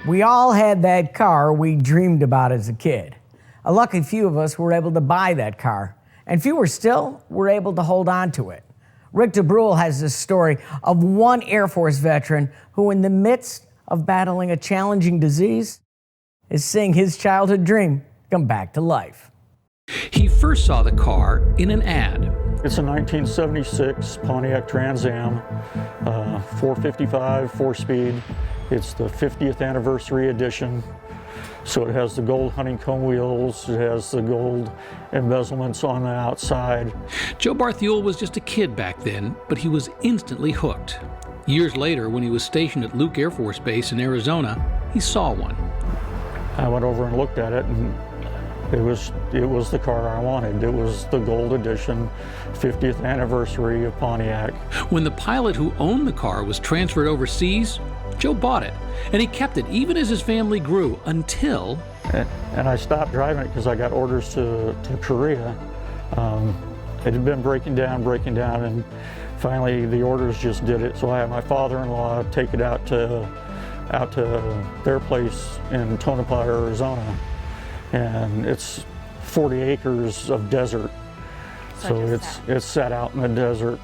We all had that car we dreamed about as a kid. A lucky few of us were able to buy that car, and fewer still were able to hold on to it. Rick DeBrule has this story of one Air Force veteran who, in the midst of battling a challenging disease, is seeing his childhood dream come back to life. He first saw the car in an ad. It's a 1976 Pontiac Trans Am, 455, 4-speed. It's the 50th anniversary edition. So it has the gold honeycomb wheels, it has the gold embezzlements on the outside. Joe Barthule was just a kid back then, but he was instantly hooked. Years later, when he was stationed at Luke Air Force Base in Arizona, he saw one. I went over and looked at it, and it was the car I wanted. It was the gold edition, 50th anniversary of Pontiac. When the pilot who owned the car was transferred overseas, Joe bought it, and he kept it even as his family grew until... And I stopped driving it because I got orders to Korea. It had been breaking down, and finally the orders just did it. So I had my father-in-law take it out to their place in Tonopah, Arizona. And it's 40 acres of desert. So it's set out in the desert,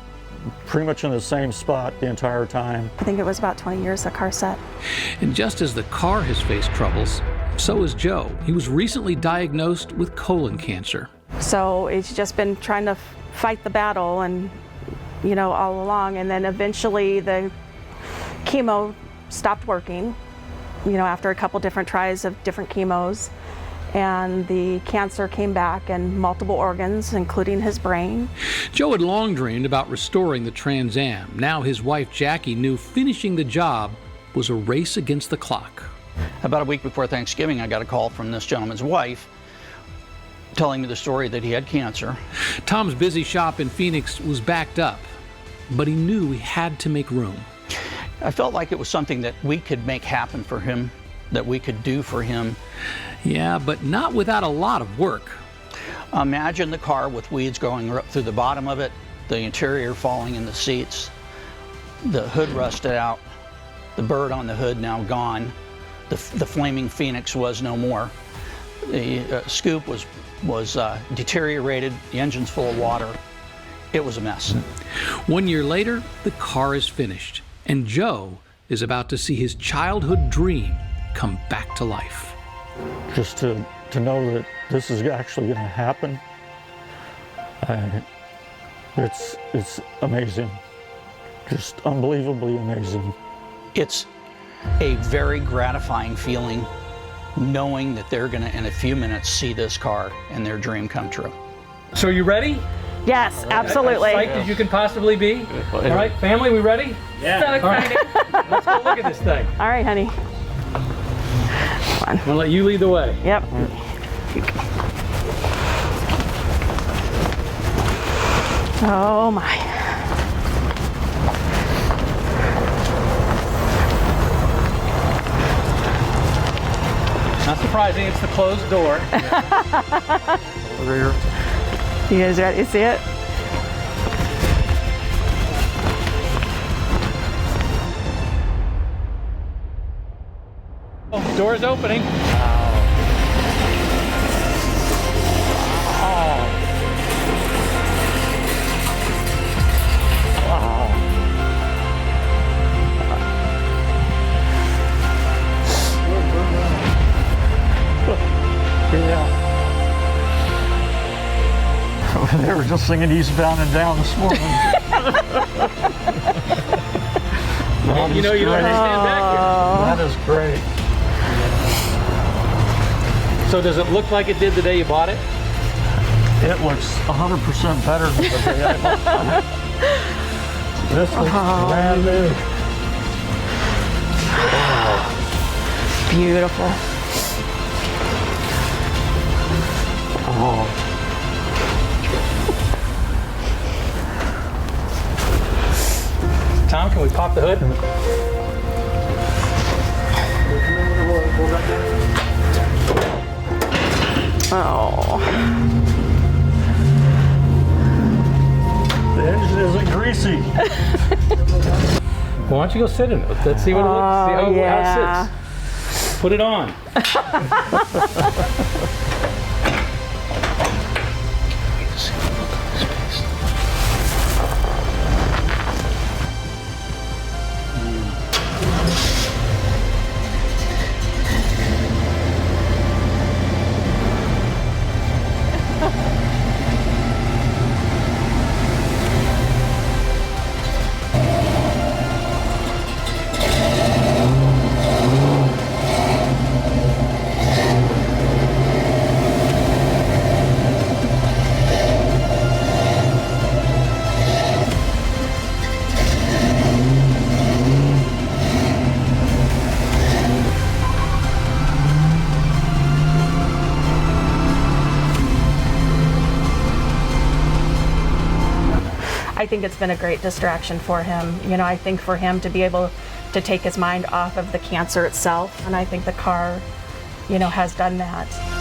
pretty much in the same spot the entire time. I think it was about 20 years the car sat. And just as the car has faced troubles, so has Joe. He was recently diagnosed with colon cancer. So it's just been trying to fight the battle and, all along. And then eventually the chemo stopped working, after a couple different tries of different chemos. And the cancer came back in multiple organs, including his brain. Joe had long dreamed about restoring the Trans Am. Now his wife, Jackie, knew finishing the job was a race against the clock. About a week before Thanksgiving, I got a call from this gentleman's wife telling me the story that he had cancer. Tom's busy shop in Phoenix was backed up, but he knew he had to make room. I felt like it was something that we could make happen for him, that we could do for him. Yeah, but not without a lot of work. Imagine the car with weeds growing up through the bottom of it, the interior falling in the seats, the hood rusted out, the bird on the hood now gone, the flaming Phoenix was no more. The scoop was deteriorated, the engine's full of water. It was a mess. 1 year later, the car is finished, and Joe is about to see his childhood dream come back to life. Just to know that this is actually going to happen, it's amazing. Just unbelievably amazing. It's a very gratifying feeling knowing that they're going to, in a few minutes, see this car and their dream come true. So are you ready? Yes, absolutely. As psyched as you can possibly be. All right, family, we ready? Yeah. So excited. Right. Let's go look at this thing. All right, honey. I'm gonna let you lead the way. Yep. Oh my. Not surprising, it's the closed door. Over here. You guys ready to see it? Oh, door's opening. Yeah. They were just singing Eastbound and Down this morning. You know you don't understand back That is great. here. So does it look like it did the day you bought it? It looks 100% better than the day I bought it. This looks brand new. Beautiful. Oh. Tom, can we pop the hood? Oh. The engine isn't greasy. Why don't you go sit in it? Let's see what it looks. See how it sits. Put it on. I think it's been a great distraction for him. You know, I think for him to be able to take his mind off of the cancer itself, and I think the car, you know, has done that.